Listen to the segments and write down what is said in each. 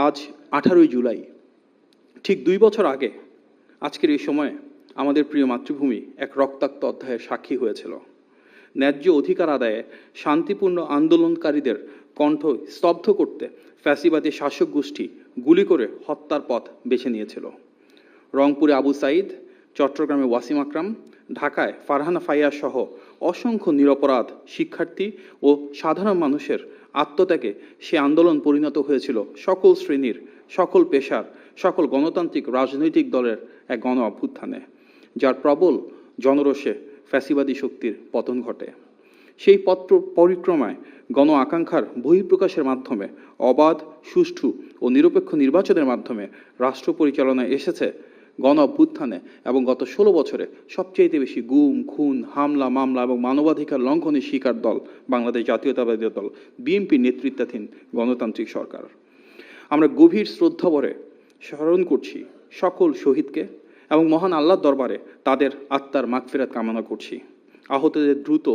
আজ 18ই জুলাই, ঠিক 2 বছর আগে আজকের এই সময়ে আমাদের প্রিয় মাতৃভূমি এক রক্তাক্ত অধ্যায়ের সাক্ষী হয়েছিল। ন্যায্য অধিকার আদায়ে শান্তিপূর্ণ আন্দোলনকারীদের কণ্ঠ স্তব্ধ করতে ফ্যাসিবাদী শাসক গোষ্ঠী গুলি করে হত্যার পথ বেছে নিয়েছিল। রংপুরে আবু সাঈদ, চট্টগ্রামে ওয়াসিম আকরাম, ঢাকায় ফারহানা ফাইয়া সহ অসংখ্য নিরপরাধ শিক্ষার্থী ও সাধারণ মানুষের আত্মত্যাগে সে আন্দোলন পরিণত হয়েছিল সকল শ্রেণীর, সকল পেশার, সকল গণতান্ত্রিক রাজনৈতিক দলের এক গণ অভ্যুত্থানে, যার প্রবল জনরোষে ফ্যাসিবাদী শক্তির পতন ঘটে। সেই পথ পরিক্রমায় গণ আকাঙ্ক্ষার বহিঃপ্রকাশের মাধ্যমে অবাধ, সুষ্ঠু ও নিরপেক্ষ নির্বাচনের মাধ্যমে রাষ্ট্র পরিচালনায় এসেছে গণ অভ্যুত্থানে এবং গত 16 বছরে সবচেয়ে বেশি গুম, খুন, হামলা, মামলা এবং মানবাধিকার লঙ্ঘনের শিকার দল বাংলাদেশ জাতীয়তাবাদী দল বিএনপি নেতৃত্বাধীন গণতান্ত্রিক সরকার। আমরা গভীর শ্রদ্ধাভরে স্মরণ করছি সকল শহীদকে এবং মহান আল্লাহর দরবারে তাদের আত্মার মাগফিরাত কামনা করছি। আহতদের দ্রুত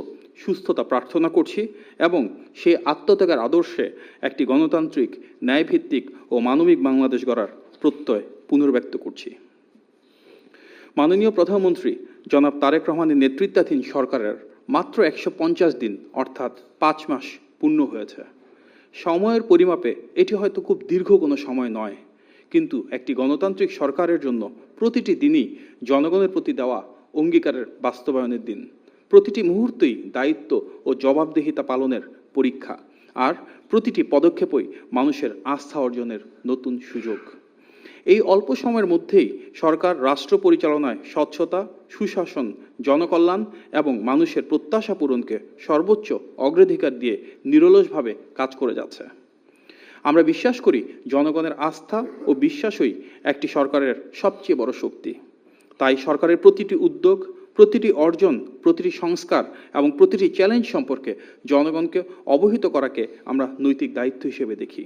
সুস্থতা প্রার্থনা করছি এবং সেই আত্মত্যাগের আদর্শে একটি গণতান্ত্রিক, ন্যায়ভিত্তিক ও মানবিক বাংলাদেশ গড়ার প্রত্যয় পুনর্ব্যক্ত করছি। মাননীয় প্রধানমন্ত্রী জনাব তারেক রহমানের নেতৃত্বাধীন সরকারের মাত্র 150 দিন অর্থাৎ 5 মাস পূর্ণ হয়েছে। সময়ের পরিমাপে এটি হয়তো খুব দীর্ঘ কোনো সময় নয়, কিন্তু একটি গণতান্ত্রিক সরকারের জন্য প্রতিটি দিনই জনগণের প্রতি দেওয়া অঙ্গীকারের বাস্তবায়নের দিন। প্রতিটি মুহূর্তেই দায়িত্ব ও জবাবদিহিতা পালনের পরীক্ষা, আর প্রতিটি পদক্ষেপই মানুষের আস্থা অর্জনের নতুন সুযোগ। এই অল্প সময়ের মধ্যেই সরকার রাষ্ট্র পরিচালনায় স্বচ্ছতা, সুশাসন, জনকল্যাণ এবং মানুষের প্রত্যাশা পূরণকে সর্বোচ্চ অগ্রাধিকার দিয়ে নিরলসভাবে কাজ করে যাচ্ছে। আমরা বিশ্বাস করি জনগণের আস্থা ও বিশ্বাসই একটি সরকারের সবচেয়ে বড় শক্তি। তাই সরকারের প্রতিটি উদ্যোগ, প্রতিটি অর্জন, প্রতিটি সংস্কার এবং প্রতিটি চ্যালেঞ্জ সম্পর্কে জনগণকে অবহিত করাকে আমরা নৈতিক দায়িত্ব হিসেবে দেখি।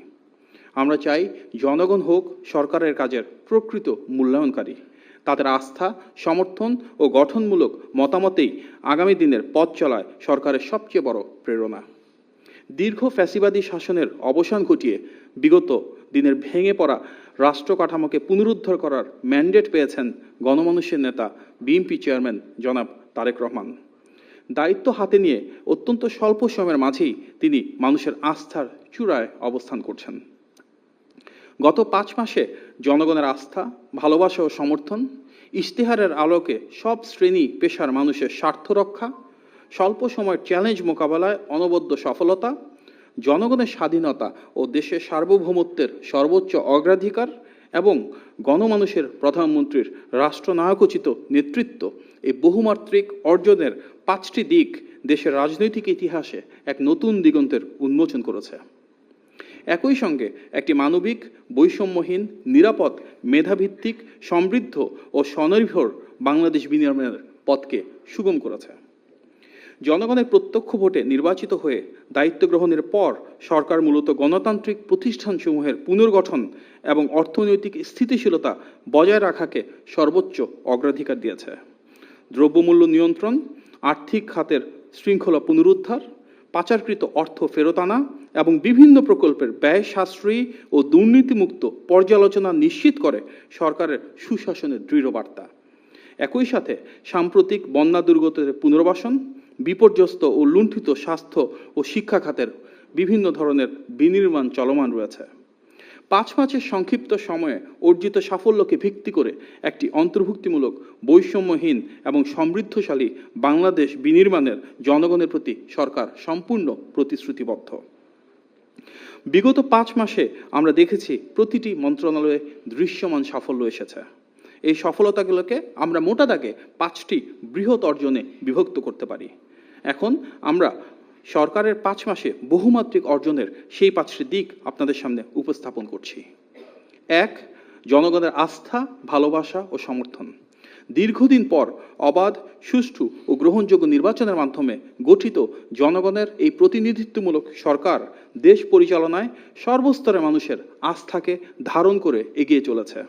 আমরা চাই জনগণ হোক সরকারের কাজের প্রকৃত মূল্যায়নকারী। তাদের আস্থা, সমর্থন ও গঠনমূলক মতামতেই আগামী দিনের পথ চলায় সরকারের সবচেয়ে বড় প্রেরণা। দীর্ঘ ফ্যাসিবাদী শাসনের অবসান ঘটিয়ে বিগত দিনের ভেঙে পড়া রাষ্ট্র কাঠামোকে পুনরুদ্ধার করার ম্যান্ডেট পেয়েছেন গণমানুষের নেতা বিএনপি চেয়ারম্যান জনাব তারেক রহমান। দায়িত্ব হাতে নিয়ে অত্যন্ত স্বল্প সময়ের মাঝেই তিনি মানুষের আস্থার চূড়ায় অবস্থান করছেন। গত 5 মাসে জনগণের আস্থা, ভালোবাসা ও সমর্থন, ইশতেহারের আলোকে সব শ্রেণী পেশার মানুষের স্বার্থ রক্ষা, স্বল্প সময়ের চ্যালেঞ্জ মোকাবেলায় অনবদ্য সফলতা, জনগণের স্বাধীনতা ও দেশের সার্বভৌমত্বের সর্বোচ্চ অগ্রাধিকার এবং গণমানুষের প্রধানমন্ত্রীর রাষ্ট্রনায়কোচিত নেতৃত্ব, এই বহুমাত্রিক অর্জনের 5টি দিক দেশের রাজনৈতিক ইতিহাসে এক নতুন দিগন্তের উন্মোচন করেছে। একই সঙ্গে একটি মানবিক, বৈষম্যহীন, নিরাপদ, মেধাভিত্তিক, সমৃদ্ধ ও স্বনির্ভর বাংলাদেশ বিনির্মাণের পথকে সুগম করেছে। জনগণের প্রত্যক্ষ ভোটে নির্বাচিত হয়ে দায়িত্ব গ্রহণের পর সরকার মূলত গণতান্ত্রিক প্রতিষ্ঠানসমূহের পুনর্গঠন এবং অর্থনৈতিক স্থিতিশীলতা বজায় রাখাকে সর্বোচ্চ অগ্রাধিকার দিয়েছে। দ্রব্যমূল্য নিয়ন্ত্রণ, আর্থিক খাতের শৃঙ্খলা পুনরুদ্ধার, পাচারকৃত অর্থ ফেরত আনা এবং বিভিন্ন প্রকল্পের ব্যয় সাশ্রয়ী ও দুর্নীতিমুক্ত পর্যালোচনা নিশ্চিত করে সরকারের সুশাসনের দৃঢ় বার্তা। একই সাথে সাম্প্রতিক বন্যা দুর্গতদের পুনর্বাসন, বিপর্যস্ত ও লুণ্ঠিত স্বাস্থ্য ও শিক্ষা খাতের বিভিন্ন ধরনের বিনির্মাণ চলমান রয়েছে। 5 মাসের সংক্ষিপ্ত সময়ে অর্জিত সাফল্যকে ভিত্তি করে একটি অন্তর্ভুক্তিমূলক, বৈষম্যহীন এবং সমৃদ্ধশালী বাংলাদেশ বিনির্মাণের জনগণের প্রতি সরকার সম্পূর্ণ প্রতিশ্রুতিবদ্ধ। বিগত 5 মাসে আমরা দেখেছি প্রতিটি মন্ত্রণালয়ে দৃশ্যমান সাফল্য এসেছে। এই সফলতাগুলোকে আমরা মোটা দাগে 5টি বৃহৎ অর্জনে বিভক্ত করতে পারি। এখন আমরা সরকারের 5 মাসে বহুমাত্রিক অর্জনের সেই 5টি দিক আপনাদের সামনে উপস্থাপন করছি। 1. জনগণের আস্থা, ভালোবাসা ও সমর্থন। দীর্ঘদিন পর অবাধ, সুষ্ঠু ও গ্রহণযোগ্য নির্বাচনের মাধ্যমে গঠিত জনগণের এই প্রতিনিধিত্বমূলক সরকার দেশ পরিচালনায় সর্বস্তরের মানুষের আস্থাকে ধারণ করে এগিয়ে চলেছে।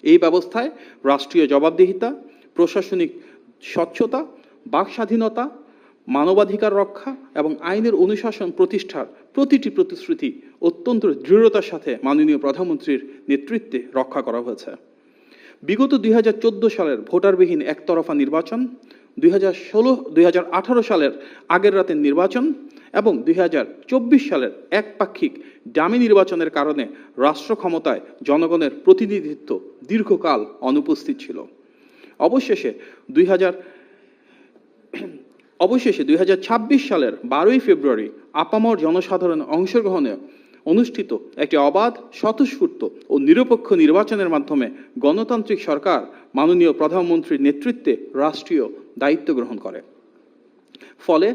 এই ব্যবস্থায় রাষ্ট্রীয় জবাবদিহিতা, প্রশাসনিক স্বচ্ছতা, বাক স্বাধীনতা, মানবাধিকার রক্ষা এবং আইনের অনুশাসন প্রতিষ্ঠার প্রতিটি প্রতিশ্রুতি অত্যন্ত দৃঢ়তার সাথে মাননীয় প্রধানমন্ত্রীর নেতৃত্বে রক্ষা করা হয়েছে। বিগত 2014 সালের ভোটারবিহীন একতরফা নির্বাচন, 2018 সালের আগের রাতের নির্বাচন এবং 2024 সালের একপাক্ষিক ডামি নির্বাচনের কারণে রাষ্ট্র ক্ষমতায় জনগণের প্রতিনিধিত্ব দীর্ঘকাল অনুপস্থিত ছিল। অবশেষে 2026 সালের 12 ফেব্রুয়ারি আপামর জনসাধারণ অংশগ্রহণে অনুষ্ঠিত একটি অবাধ, স্বতঃস্ফূর্ত ও নিরপেক্ষ নির্বাচনের মাধ্যমে গণতান্ত্রিক সরকার মাননীয় প্রধানমন্ত্রীর নেতৃত্বে রাষ্ট্রীয় দায়িত্ব গ্রহণ করে। ফলে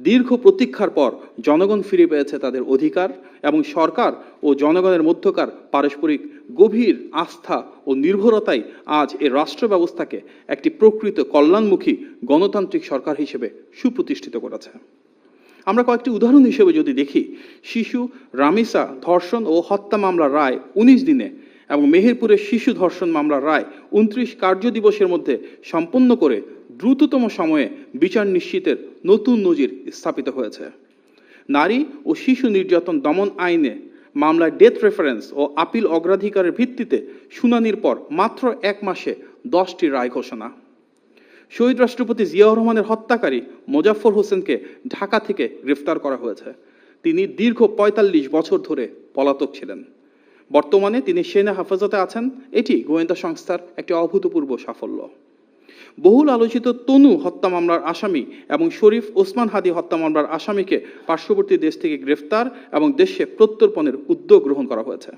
দীর্ঘ প্রতীক্ষার পর জনগণ ফিরে পেয়েছে তাদের অধিকার এবং সরকার ও জনগণের মধ্যকার পারস্পরিক গভীর আস্থা ও নির্ভরতাই আজ এই রাষ্ট্র ব্যবস্থাকে একটি প্রকৃত কল্যাণমুখী গণতান্ত্রিক সরকার হিসেবে সুপ্রতিষ্ঠিত করেছে। আমরা কয়েকটি উদাহরণ হিসেবে যদি দেখি, শিশু রামিসা ধর্ষণ ও হত্যা মামলার রায় 19 দিনে এবং মেহেরপুরের শিশু ধর্ষণ মামলার রায় 29 কার্য দিবসের মধ্যে সম্পন্ন করে দ্রুততম সময়ে বিচার নিশ্চিতের নতুন নজির স্থাপিত হয়েছে। নারী ও শিশু নির্যাতন দমন আইনে মামলায় ডেথ রেফারেন্স ও আপিল অগ্রাধিকারের ভিত্তিতে শুনানির পর মাত্র 1 মাসে 10টি রায় ঘোষণা। শহীদ রাষ্ট্রপতি জিয়াউর রহমানের হত্যাকারী মোজাফফর হোসেনকে ঢাকা থেকে গ্রেফতার করা হয়েছে। তিনি দীর্ঘ 45 বছর ধরে পলাতক ছিলেন। বর্তমানে তিনি সেনা হেফাজতে আছেন। এটি গোয়েন্দা সংস্থার একটি অভূতপূর্ব সাফল্য। বহুল আলোচিত তনু হত্যা মামলার আসামি এবং শরীফ ওসমান হাদি হত্যা মামলার আসামিকে পার্শ্ববর্তী দেশ থেকে গ্রেফতার এবং দেশে প্রত্যর্পণের উদ্যোগ গ্রহণ করা হয়েছে।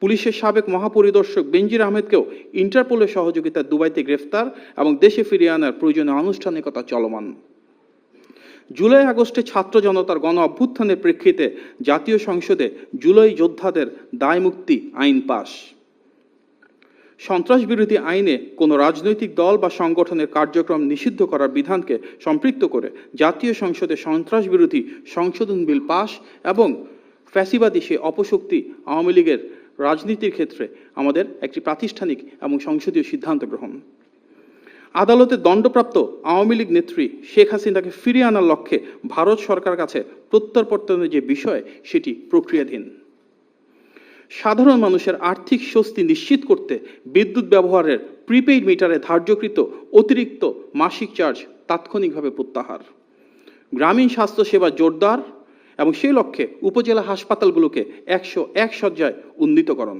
পুলিশের সাবেক মহাপরিদর্শক বেনজির আহমেদকেও ইন্টারপোলের সহযোগিতায় দুবাইতে গ্রেফতার এবং দেশে ফিরিয়ে আনার প্রয়োজনীয় আনুষ্ঠানিকতা চলমান। জুলাই আগস্টে ছাত্র জনতার গণ অভ্যুত্থানের প্রেক্ষিতে জাতীয় সংসদে জুলাই যোদ্ধাদের দায় মুক্তি আইন পাস। সন্ত্রাস বিরোধী আইনে কোনো রাজনৈতিক দল বা সংগঠনের কার্যক্রম নিষিদ্ধ করার বিধানকে সম্পৃক্ত করে জাতীয় সংসদে সন্ত্রাস বিরোধী সংশোধন বিল পাস এবং ফ্যাসিবাদী সে অপশক্তি আওয়ামী লীগের রাজনীতির ক্ষেত্রে আমাদের একটি প্রাতিষ্ঠানিক এবং সংসদীয় সিদ্ধান্ত গ্রহণ। আদালতে দণ্ডপ্রাপ্ত আওয়ামী লীগ নেত্রী শেখ হাসিনাকে ফিরিয়ে আনার লক্ষ্যে ভারত সরকার কাছে প্রত্যর্পণের যে বিষয় সেটি প্রক্রিয়াধীন। সাধারণ মানুষের আর্থিক স্বস্তি নিশ্চিত করতে বিদ্যুৎ ব্যবহারের প্রিপেইড মিটারে ধার্যকৃত অতিরিক্ত মাসিক চার্জ তাৎক্ষণিকভাবে প্রত্যাহার। গ্রামীণ স্বাস্থ্যসেবা জোরদার এবং সেই লক্ষ্যে উপজেলা হাসপাতালগুলোকে 101 শয্যায় উন্নীতকরণ।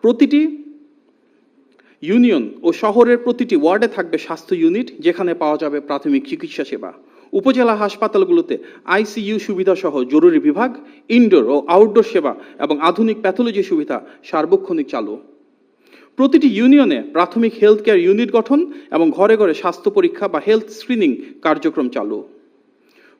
প্রতিটি ইউনিয়ন ও শহরের প্রতিটি ওয়ার্ডে থাকবে স্বাস্থ্য ইউনিট, যেখানে পাওয়া যাবে প্রাথমিক চিকিৎসা সেবা। উপজেলা হাসপাতালগুলোতে আইসিইউ সুবিধা সহ জরুরি বিভাগ, ইনডোর ও আউটডোর সেবা এবং আধুনিক প্যাথোলজি সুবিধা সার্বক্ষণিক চালু। প্রতিটি ইউনিয়নে প্রাথমিক হেলথ কেয়ার ইউনিট গঠন এবং ঘরে ঘরে স্বাস্থ্য পরীক্ষা বা হেলথ স্ক্রিনিং কার্যক্রম চালু।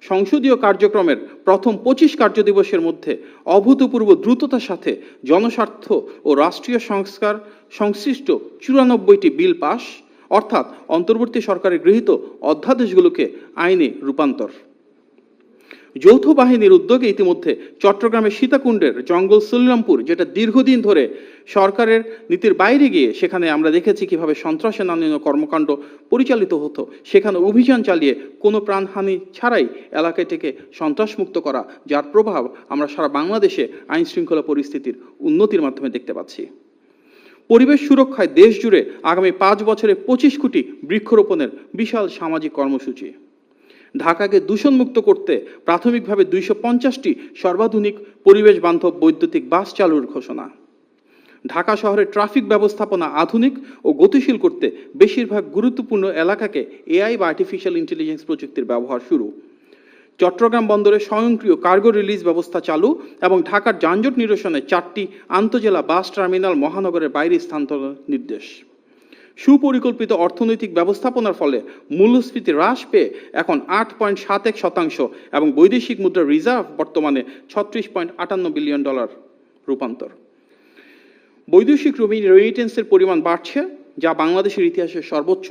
সংসদীয় কার্যক্রমের প্রথম 25 কার্যদিবসের মধ্যে অভূতপূর্ব দ্রুততার সাথে জনস্বার্থ ও রাষ্ট্রীয় সংস্কার সংশ্লিষ্ট 94টি বিল পাস, অর্থাৎ অন্তর্বর্তী সরকারের গৃহীত অধ্যাদেশগুলোকে আইনে রূপান্তর। যৌথ বাহিনীর উদ্যোগে ইতিমধ্যে চট্টগ্রামের সীতাকুণ্ডের জঙ্গল শ্রীরামপুর, যেটা দীর্ঘদিন ধরে সরকারের নীতির বাইরে গিয়ে সেখানে আমরা দেখেছি কিভাবে সন্ত্রাসের নানান কর্মকাণ্ড পরিচালিত হতো, সেখানে অভিযান চালিয়ে কোনো প্রাণহানি ছাড়াই এলাকাটিকে সন্ত্রাসমুক্ত করা, যার প্রভাব আমরা সারা বাংলাদেশে আইন শৃঙ্খলা পরিস্থিতির উন্নতির মাধ্যমে দেখতে পাচ্ছি। পরিবেশ সুরক্ষায় দেশ জুড়ে আগামী 5 বছরে 25 কোটি বৃক্ষরোপণের বিশাল সামাজিক কর্মসূচি। ঢাকাকে দূষণমুক্ত করতে প্রাথমিকভাবে 250টি সর্বাধুনিক পরিবেশ বান্ধব বৈদ্যুতিক বাস চালুর ঘোষণা। ঢাকা শহরের ট্রাফিক ব্যবস্থাপনা আধুনিক ও গতিশীল করতে বেশিরভাগ গুরুত্বপূর্ণ এলাকাকে এআই বা আর্টিফিশিয়াল ইন্টেলিজেন্স প্রযুক্তির ব্যবহার শুরু। চট্টগ্রাম বন্দরে স্বয়ংক্রিয় কার্গো রিলিজ ব্যবস্থা চালু এবং ঢাকার যানজট নিরসনে 4টি আন্তজেলা বাস টার্মিনাল মহানগরের বাইরে স্থানান্তর নির্দেশ। সুপরিকল্পিত অর্থনৈতিক ব্যবস্থাপনার ফলে মূল্যস্ফীতি হ্রাস পেয়ে এখন 8.71% এবং বৈদেশিক মুদ্রার রিজার্ভ বর্তমানে $36.58 বিলিয়ন রূপান্তর। বৈদেশিক রেমিটেন্সের পরিমাণ বাড়ছে, যা বাংলাদেশের ইতিহাসে সর্বোচ্চ।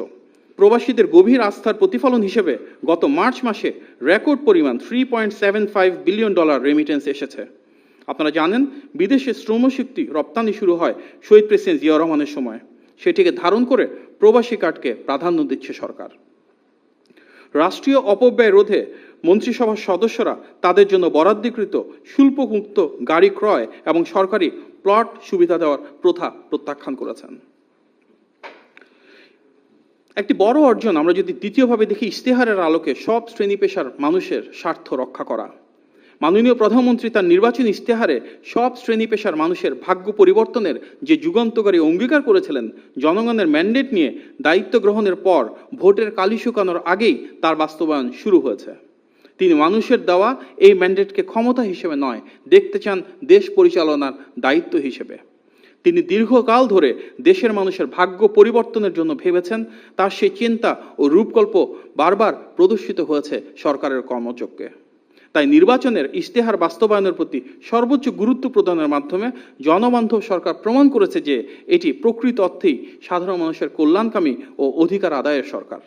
প্রবাসীদের গভীর আস্থার প্রতিফলন হিসেবে গত মার্চ মাসে রেকর্ড পরিমাণ $3.75 বিলিয়ন রেমিটেন্স এসেছে। আপনারা জানেন, বিদেশে শ্রমশক্তি রপ্তানি শুরু হয় শহীদ প্রেসিডেন্ট জিয়াউর রহমানের সময়। সেটিকে ধারণ করে প্রবাসী কার্ডকে প্রাধান্য দিচ্ছে সরকার। রাষ্ট্রীয় অপব্যয় রোধে মন্ত্রিসভার সদস্যরা তাদের জন্য বরাদ্দকৃত শুল্কমুক্ত গাড়ি ক্রয় এবং সরকারি প্লট সুবিধা দেওয়ার প্রথা প্রত্যাখ্যান করেছেন। একটি বড় অর্জন আমরা যদি দ্বিতীয়ভাবে দেখি, ইশতেহারের আলোকে সব শ্রেণী পেশার মানুষের স্বার্থ রক্ষা করা। মাননীয় প্রধানমন্ত্রী তার নির্বাচনী ইশতেহারে সব শ্রেণী পেশার মানুষের ভাগ্য পরিবর্তনের যে যুগান্তকারী অঙ্গীকার করেছিলেন, জনগণের ম্যান্ডেট নিয়ে দায়িত্ব গ্রহণের পর ভোটের কালি শুকানোর আগেই তার বাস্তবায়ন শুরু হয়েছে। তিনি মানুষের দেওয়া এই ম্যান্ডেটকে ক্ষমতা হিসেবে নয়, দেখতে চান দেশ পরিচালনার দায়িত্ব হিসেবে। তিনি দীর্ঘকাল ধরে দেশের মানুষের ভাগ্য পরিবর্তনের জন্য ভেবেছেন, তার সেই চিন্তা ও রূপকল্প বারবার প্রদর্শিত হয়েছে সরকারের কর্মযজ্ঞে। তাই নির্বাচনের ইশতেহার বাস্তবায়নের প্রতি সর্বোচ্চ গুরুত্ব প্রদানের মাধ্যমে জনবান্ধব সরকার প্রমাণ করেছে যে এটি প্রকৃত অর্থেই সাধারণ মানুষের কল্যাণকামী ও অধিকার আদায়ের সরকার।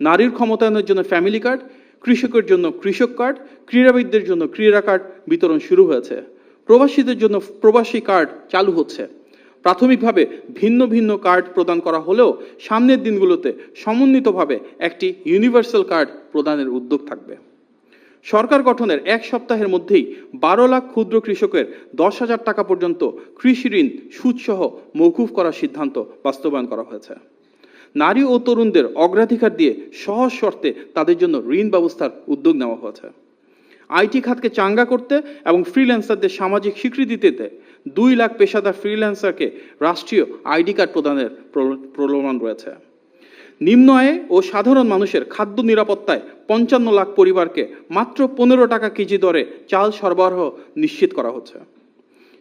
নারীর ক্ষমতায়নের জন্য ফ্যামিলি কার্ড, কৃষকের জন্য কৃষক কার্ড, ক্রীড়াবিদদের জন্য ক্রীড়া কার্ড বিতরণ শুরু হয়েছে। প্রবাসীদের জন্য প্রবাসী কার্ড চালু হচ্ছে। প্রাথমিকভাবে ভিন্ন ভিন্ন কার্ড প্রদান করা হলেও সামনের দিনগুলোতে সমন্বিতভাবে একটি ইউনিভার্সাল কার্ড প্রদানের উদ্যোগ থাকবে। সরকার গঠনের এক সপ্তাহের মধ্যেই 12 লাখ ক্ষুদ্র কৃষকের 10,000 টাকা পর্যন্ত কৃষি ঋণ সুদসহ মওকুফ করার সিদ্ধান্ত বাস্তবায়ন করা হয়েছে। নারী ও তরুণদের অগ্রাধিকার দিয়ে সহজ শর্তে তাদের জন্য ঋণ ব্যবস্থার উদ্যোগ নেওয়া হয়েছে। আইটি খাতকে চাঙ্গা করতে এবং ফ্রিল্যান্সারদের সামাজিক স্বীকৃতি দিতে 2 লাখ পেশাদার ফ্রিল্যান্সারকে রাষ্ট্রীয় আইডি কার্ড প্রদানের প্রলোভন রয়েছে। নিম্ন আয়ে ও সাধারণ মানুষের খাদ্য নিরাপত্তায় 55 লাখ পরিবারকে মাত্র 15 টাকা কেজি দরে চাল সরবরাহ নিশ্চিত করা হচ্ছে।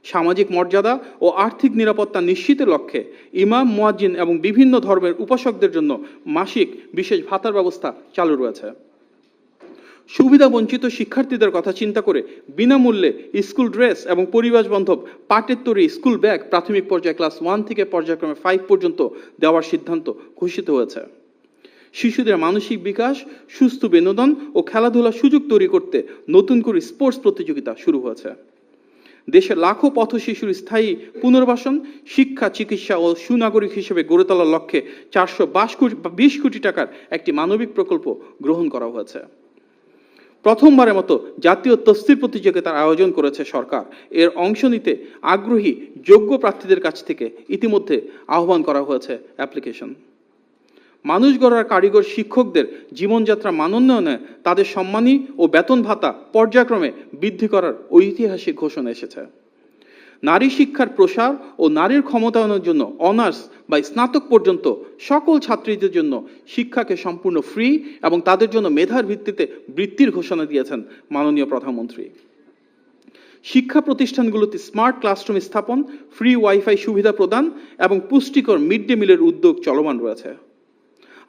সামাজিক মর্যাদা ও আর্থিক নিরাপত্তা নিশ্চিতের লক্ষ্যে ইমাম, মুয়াজ্জিন এবং বিভিন্ন ধর্মের উপাসকদের জন্য মাসিক বিশেষ ভাতার ব্যবস্থা চালু রয়েছে। সুবিধা বঞ্চিত শিক্ষার্থীদের কথা চিন্তা করে বিনামূল্যে স্কুল ড্রেস এবং পরিবেশ বান্ধব পাটের তৈরি স্কুল ব্যাগ প্রাথমিক পর্যায়ে ক্লাস 1 থেকে পর্যায়ক্রমে 5 পর্যন্ত দেওয়ার সিদ্ধান্ত ঘোষিত হয়েছে। শিশুদের মানসিক বিকাশ, সুস্থ বিনোদন ও খেলাধুলার সুযোগ তৈরি করতে নতুন করে স্পোর্টস প্রতিযোগিতা শুরু হয়েছে। দেশের লাখো পথ শিশুর স্থায়ী পুনর্বাসন, শিক্ষা, চিকিৎসা ও সুনাগরিক হিসেবে গড়ে তোলার লক্ষ্যে 420 কোটি টাকার একটি মানবিক প্রকল্প গ্রহণ করা হয়েছে। প্রথমবারের মতো জাতীয় তফসির প্রতিযোগিতার আয়োজন করেছে সরকার। এর অংশ নিতে আগ্রহী যোগ্য প্রার্থীদের কাছ থেকে ইতিমধ্যে আহ্বান করা হয়েছে অ্যাপ্লিকেশন। মানুষ গড়ার কারিগর শিক্ষকদের জীবনযাত্রা মানোন্নয়নে তাদের সম্মানী ও বেতন ভাতা পর্যায়ক্রমে বৃদ্ধি করার ঐতিহাসিক ঘোষণা এসেছে। নারী শিক্ষার প্রসার ও নারীর ক্ষমতায়নের জন্য অনার্স বা স্নাতক পর্যন্ত সকল ছাত্রীদের জন্য শিক্ষাকে সম্পূর্ণ ফ্রি এবং তাদের জন্য মেধার ভিত্তিতে বৃত্তির ঘোষণা দিয়েছেন মাননীয় প্রধানমন্ত্রী। শিক্ষা প্রতিষ্ঠানগুলোতে স্মার্ট ক্লাসরুম স্থাপন, ফ্রি ওয়াইফাই সুবিধা প্রদান এবং পুষ্টিকর মিড ডে মিলের উদ্যোগ চলমান রয়েছে।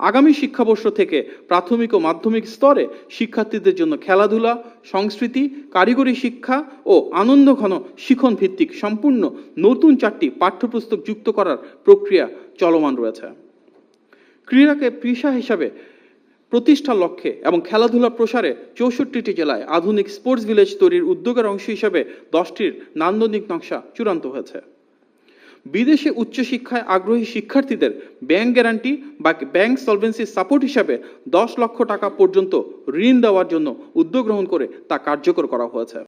আগামী শিক্ষাবর্ষ থেকে প্রাথমিক ও মাধ্যমিক স্তরে শিক্ষার্থীদের জন্য খেলাধুলা, সংস্কৃতি, কারিগরি শিক্ষা ও আনন্দঘন শিখন ভিত্তিক সম্পূর্ণ নতুন 4টি পাঠ্যপুস্তক যুক্ত করার প্রক্রিয়া চলমান রয়েছে। ক্রীড়াকে পেশা হিসাবে প্রতিষ্ঠার লক্ষ্যে এবং খেলাধুলা প্রসারে 64টি জেলায় আধুনিক স্পোর্টস ভিলেজ তৈরির উদ্যোগের অংশ হিসাবে 10টির নান্দনিক নকশা চূড়ান্ত হয়েছে। বিদেশে উচ্চশিক্ষায় আগ্রহী শিক্ষার্থীদের ব্যাংক গ্যারান্টি বা ব্যাংক সলভেন্সি সাপোর্ট হিসাবে 10 লক্ষ টাকা পর্যন্ত ঋণ দেওয়ার জন্য উদ্যোগ গ্রহণ করে তা কার্যকর করা হয়েছে।